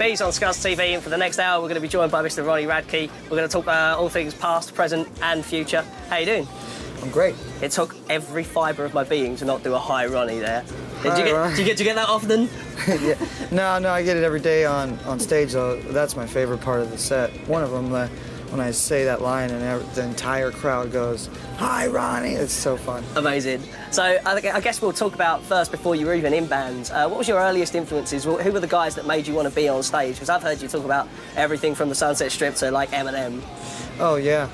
Louise on ScuzzTV, and for the next hour we're going to be joined by Mr. Ronnie Radke. We're going to talk all things past, present and future. How you doing? I'm great. It took every fibre of my being to not do a hi Ronnie there. Do you get that often? Yeah. No, I get it every day on stage though. That's my favorite part of the set. One of them, when I say that line and the entire crowd goes, "Hi Ronnie," it's so fun. Amazing. So I guess we'll talk about first, before you were even in bands, what was your earliest influences? Who were the guys that made you want to be on stage? Because I've heard you talk about everything from the Sunset Strip to like Eminem. Oh yeah.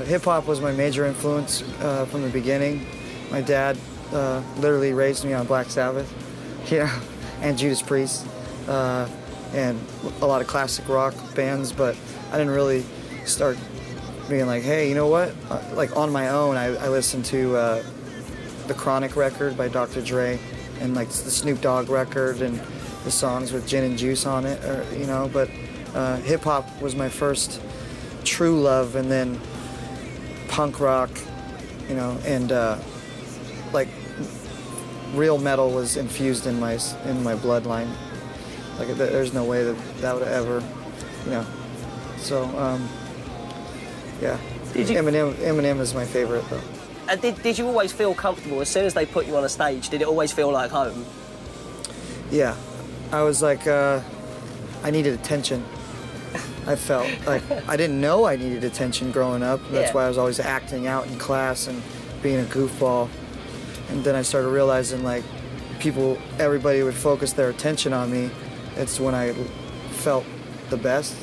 Hip-hop was my major influence from the beginning. My dad literally raised me on Black Sabbath, and Judas Priest, and a lot of classic rock bands, but I didn't really start being like, hey, you know what? Like on my own, I listened to the Chronic record by Dr. Dre, and like the Snoop Dogg record, and the songs with Gin and Juice on it, but hip-hop was my first true love, and then punk rock, and like real metal was infused in my bloodline. Like there's no way that would ever, So yeah. Eminem is my favorite though. And did you always feel comfortable as soon as they put you on a stage? Did it always feel like home? Yeah, I was like I needed attention. I felt like I didn't know I needed attention growing up. That's why I was always acting out in class and being a goofball. And then I started realizing like everybody would focus their attention on me. It's when I felt the best.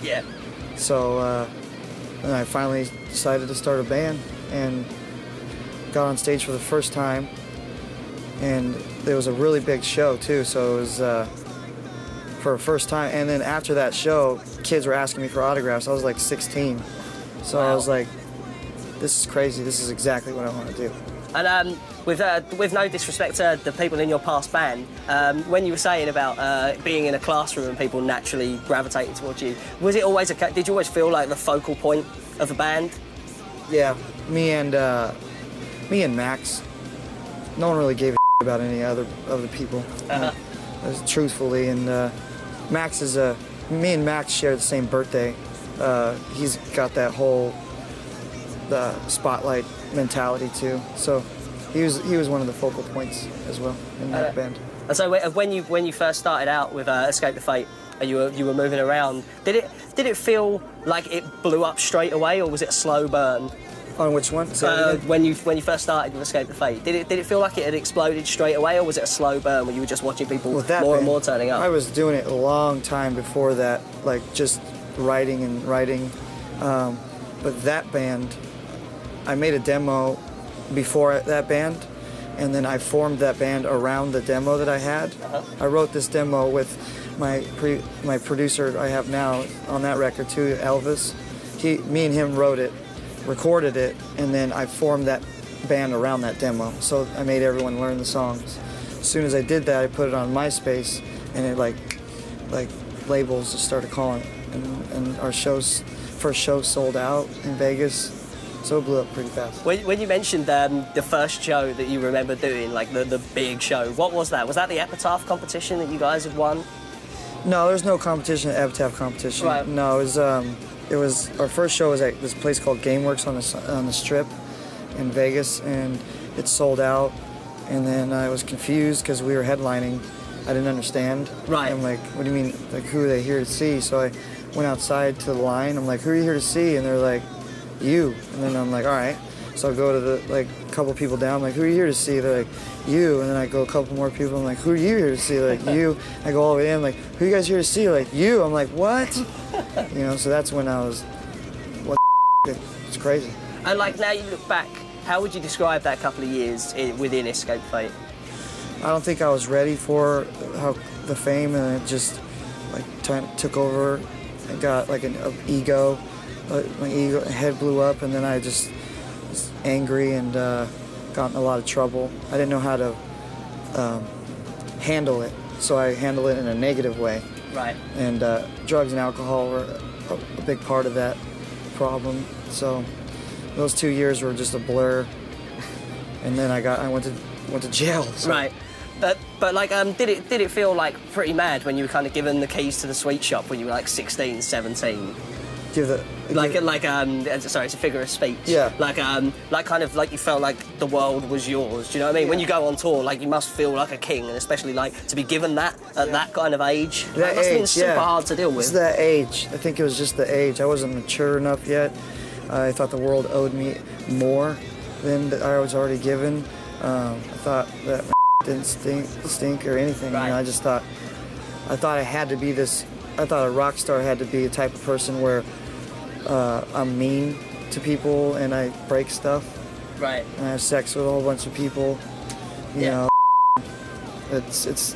Yeah. So then I finally decided to start a band and got on stage for the first time. And there was a really big show too, so it was for the first time. And then after that show, kids were asking me for autographs. I was like 16. So wow. I was like, this is crazy. This is exactly what I want to do. And with no disrespect to the people in your past band, when you were saying about being in a classroom and people naturally gravitating towards you, was it always did you always feel like the focal point of the band? Yeah, me and Max. No one really gave a about any other people. Truthfully, and Max is me and Max share the same birthday. He's got that whole spotlight mentality too. So he was one of the focal points as well in that band. And so when you first started out with Escape the Fate, and you were moving around, did it feel like it blew up straight away, or was it a slow burn? On which one? When you first started with Escape the Fate, did it feel like it had exploded straight away, or was it a slow burn where you were just watching people more and more turning up? I was doing it a long time before that, like just writing. But that band, I made a demo before that band, and then I formed that band around the demo that I had. I wrote this demo with my producer I have now on that record too, Elvis. Me and him wrote it, recorded it, and then I formed that band around that demo. So I made everyone learn the songs. As soon as I did that, I put it on MySpace, and it like labels just started calling it. And our first show sold out in Vegas. So it blew up pretty fast. When you mentioned the first show that you remember doing, like the big show, what was that? Was that the Epitaph competition that you guys had won? No, there's no competition, Epitaph competition. Right. No, it was our first show was at this place called GameWorks on the Strip in Vegas, and it sold out. And then I was confused because we were headlining. I didn't understand. Right. I'm like, what do you mean? Like, who are they here to see? So I went outside to the line. I'm like, who are you here to see? And they're like, you. And then I'm like, all right. So I go to a couple people down. I'm like, who are you here to see? They're like, you. And then I go a couple more people. I'm like, who are you here to see? They're like, you. I go all the way in. Like, who are you guys here to see? Like, you. I'm like, what? So that's when I was, what? It's crazy. And like now you look back, how would you describe that couple of years within Escape Fate? I don't think I was ready for the fame, and it just took over. I got like an ego. My head blew up, and then I just was angry and got in a lot of trouble. I didn't know how to handle it, so I handled it in a negative way. Right. And drugs and alcohol were a big part of that problem. So those 2 years were just a blur, and then I went to jail. So. Right. But like, did it feel like pretty mad when you were kind of given the keys to the sweet shop when you were like 16, 17? Sorry, it's a figure of speech. Yeah. Like kind of like you felt like the world was yours. Do you know what I mean? When you go on tour, like you must feel like a king, and especially like to be given that at that kind of age. That must have been super hard to deal with. It's that age. I think it was just the age. I wasn't mature enough yet. I thought the world owed me more than I was already given. I thought that my didn't stink or anything. Right. You know, I thought I had to be this. I thought a rock star had to be a type of person where I'm mean to people and I break stuff. Right. And I have sex with a whole bunch of people. You know, it's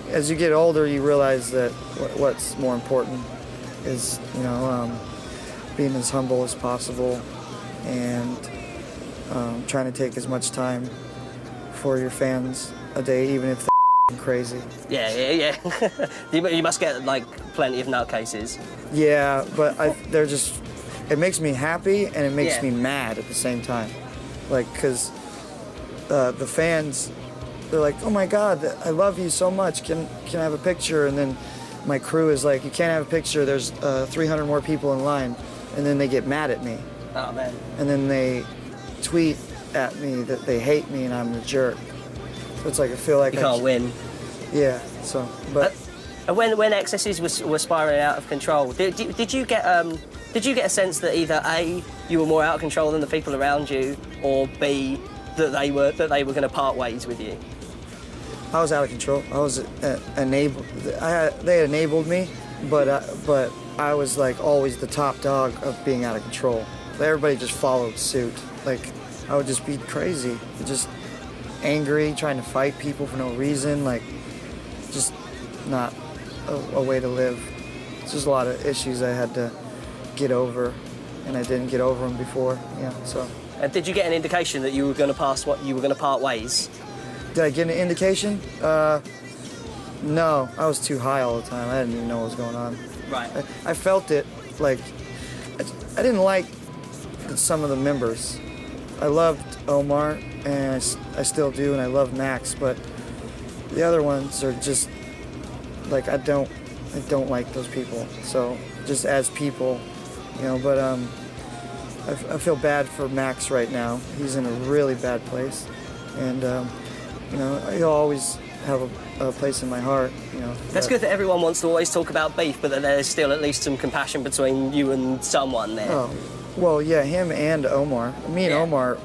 as you get older, you realize that what's more important is, you know, being as humble as possible and trying to take as much time for your fans a day, even if they're crazy. Yeah. You must get like plenty of nutcases. Yeah, but they're just. It makes me happy and it makes me mad at the same time, like because the fans, they're like, "Oh my God, I love you so much. Can I have a picture?" And then my crew is like, "You can't have a picture. There's 300 more people in line," and then they get mad at me. Oh man. And then they tweet at me that they hate me and I'm the jerk. So it's like I feel like you can't win. Yeah. So, but when excesses were spiraling out of control, did you get a sense that either A, you were more out of control than the people around you, or B, that they were going to part ways with you? I was out of control. I was enabled. They enabled me, but I was like always the top dog of being out of control. Everybody just followed suit. Like I would just be crazy, just angry, trying to fight people for no reason. Like just not a way to live. It's just a lot of issues I had to get over, and I didn't get over them before. Yeah. So. And did you get an indication that you were going to part ways? Did I get an indication? No, I was too high all the time. I didn't even know what was going on. Right. I felt it, like, I didn't like some of the members. I loved Omar, and I still do, and I love Max, but the other ones are just, like, I don't like those people. So, just as people, you know, but I feel bad for Max right now. He's in a really bad place, and you know, he'll always have a place in my heart. You know. That's good that everyone wants to always talk about beef, but that there's still at least some compassion between you and someone there. Oh, well, yeah, him and Omar. Me and Omar,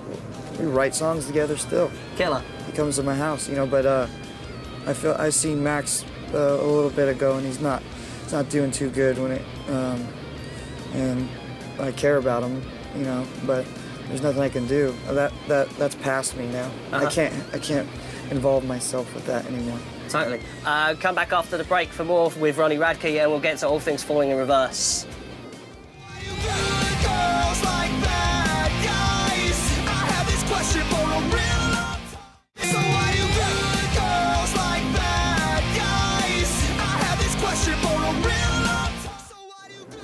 we write songs together still. Killer. He comes to my house, you know, but I seen Max a little bit ago, and he's not doing too good when it, and I care about him, you know, but there's nothing I can do. That's past me now. I can't involve myself with that anymore. Totally. Come back after the break for more with Ronnie Radke, and we'll get to all things falling in reverse.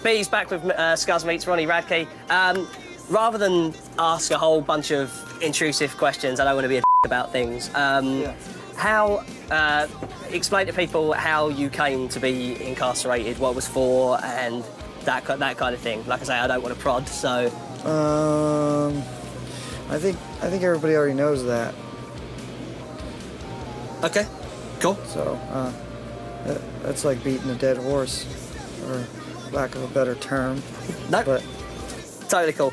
B's back with Scuzz Meets Ronnie Radke. Rather than ask a whole bunch of intrusive questions, I don't want to be a about things. How explain to people how you came to be incarcerated, what it was for, and that kind of thing. Like I say, I don't want to prod, so. I think everybody already knows that. Okay, cool. So that's like beating a dead horse, or lack of a better term. No. But totally cool.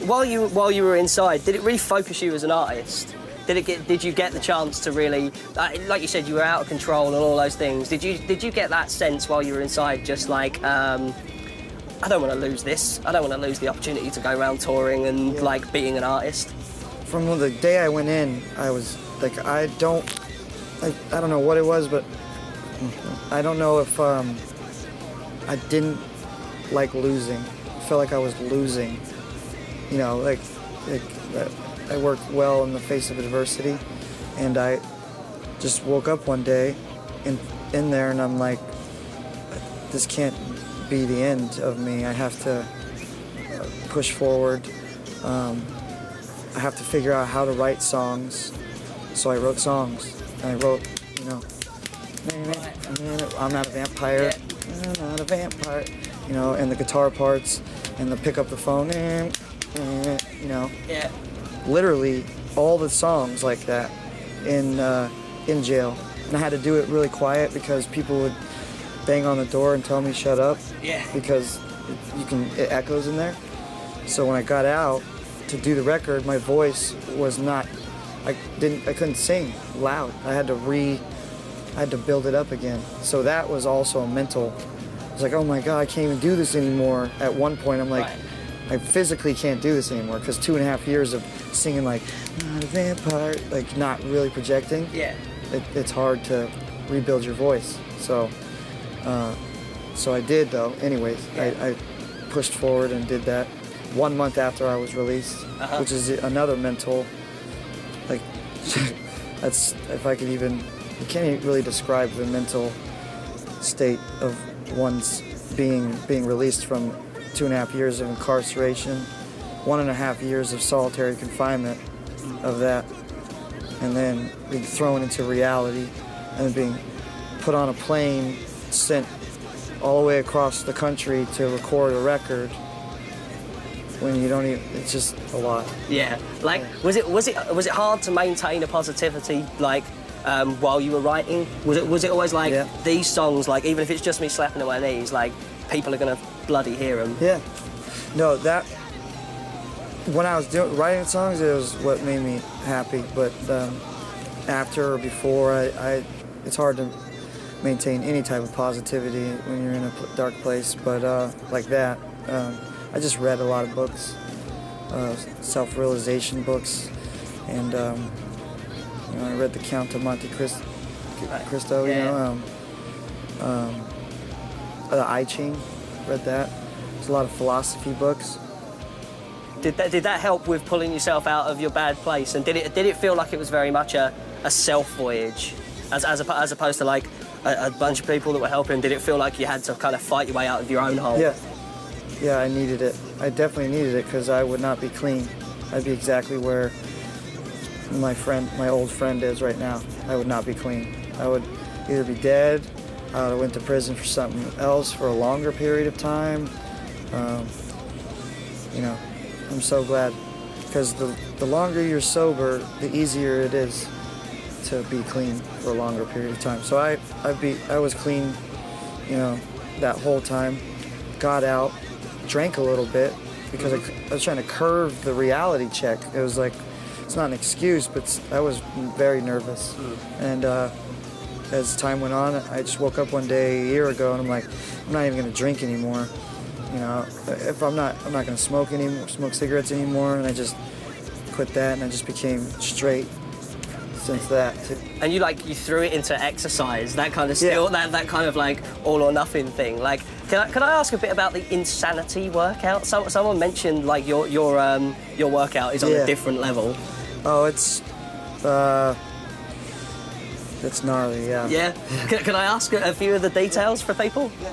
While you were inside, did it really focus you as an artist? Did you get the chance to really, like you said, you were out of control and all those things? Did you get that sense while you were inside, just like, I don't want to lose this. I don't want to lose the opportunity to go around touring and like being an artist. From the day I went in, I was like, I don't know what it was, but I don't know if I didn't like losing. I felt like I was losing. You know, like I worked well in the face of adversity, and I just woke up one day in there, and I'm like, this can't be the end of me. I have to push forward. I have to figure out how to write songs. So I wrote songs, And I wrote, you know, I'm not a vampire, I'm not a vampire, you know, and the guitar parts, and the pick up the phone, you know. Yeah. Literally all the songs like that in jail. And I had to do it really quiet because people would bang on the door and tell me shut up. Yeah. Because it echoes in there. So when I got out to do the record, my voice was not, I couldn't sing loud. I had to build it up again. So that was also a mental, I was like, oh my God, I can't even do this anymore. At one point, I'm like, I physically can't do this anymore because 2.5 years of singing like, not a vampire, like not really projecting. Yeah. It's hard to rebuild your voice. So, so I did though. Anyways, I pushed forward and did that 1 month after I was released, which is another mental, like, that's, if I could even, you can't even really describe the mental state of one's being released from 2.5 years of incarceration, 1.5 years of solitary confinement of that, and then being thrown into reality, and then being put on a plane, sent all the way across the country to record a record when you don't even, it's just a lot. Yeah. Like, was it hard to maintain a positivity, like, while you were writing? Was it always like, these songs, like, even if it's just me slapping at my knees, like, people are gonna bloody hear them? Yeah. No, that, when I was writing songs, it was what made me happy, but after or before, it's hard to maintain any type of positivity when you're in a dark place, but like that, I just read a lot of books, self-realization books, and you know, I read The Count of Monte Cristo, you know, the I Ching, read that. There's a lot of philosophy books. Did that help with pulling yourself out of your bad place? And did it feel like it was very much a self voyage, as opposed to like a bunch of people that were helping? Did it feel like you had to kind of fight your way out of your own hole? Yeah. Yeah, I needed it. I definitely needed it because I would not be clean. I'd be exactly where my old friend is right now. I would not be clean. I would either be dead, I went to prison for something else for a longer period of time. You know, I'm so glad because the longer you're sober, the easier it is to be clean for a longer period of time. So I was clean, you know, that whole time. Got out, drank a little bit because I was trying to curve the reality check. It was like, it's not an excuse, but I was very nervous. And as time went on, I just woke up one day a year ago and I'm like, I'm not even gonna drink anymore. You know, if I'm not gonna smoke anymore, smoke cigarettes anymore, and I just quit that and I just became straight since that. And you threw it into exercise, that kind of still, that kind of like all or nothing thing. Like, can I ask a bit about the insanity workout? Someone mentioned like your workout is on a different level. Oh, it's gnarly, yeah. Yeah. Can I ask a few of the details for people? Yeah.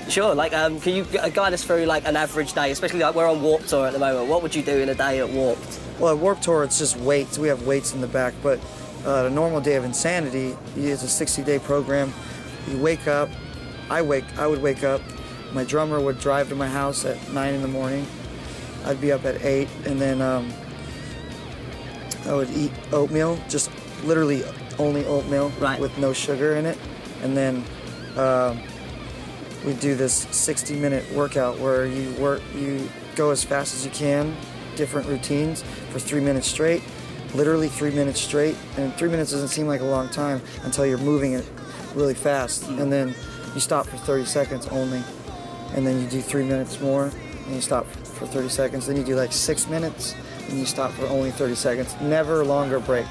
Sure. Like, can you guide us through like an average day, especially like we're on Warped Tour at the moment? What would you do in a day at Warped? Well, at Warped Tour, it's just weights. We have weights in the back, but a normal day of insanity is a 60-day program. You wake up. I would wake up. My drummer would drive to my house at 9 in the morning. I'd be up at 8, and then I would eat oatmeal, just literally only oatmeal with no sugar in it, and then we do this 60-minute workout where you go as fast as you can, different routines for 3 minutes straight, literally 3 minutes straight, and 3 minutes doesn't seem like a long time until you're moving it really fast, and then you stop for 30 seconds only, and then you do 3 minutes more, and you stop for 30 seconds, then you do like 6 minutes, and you stop for only 30 seconds, never longer break.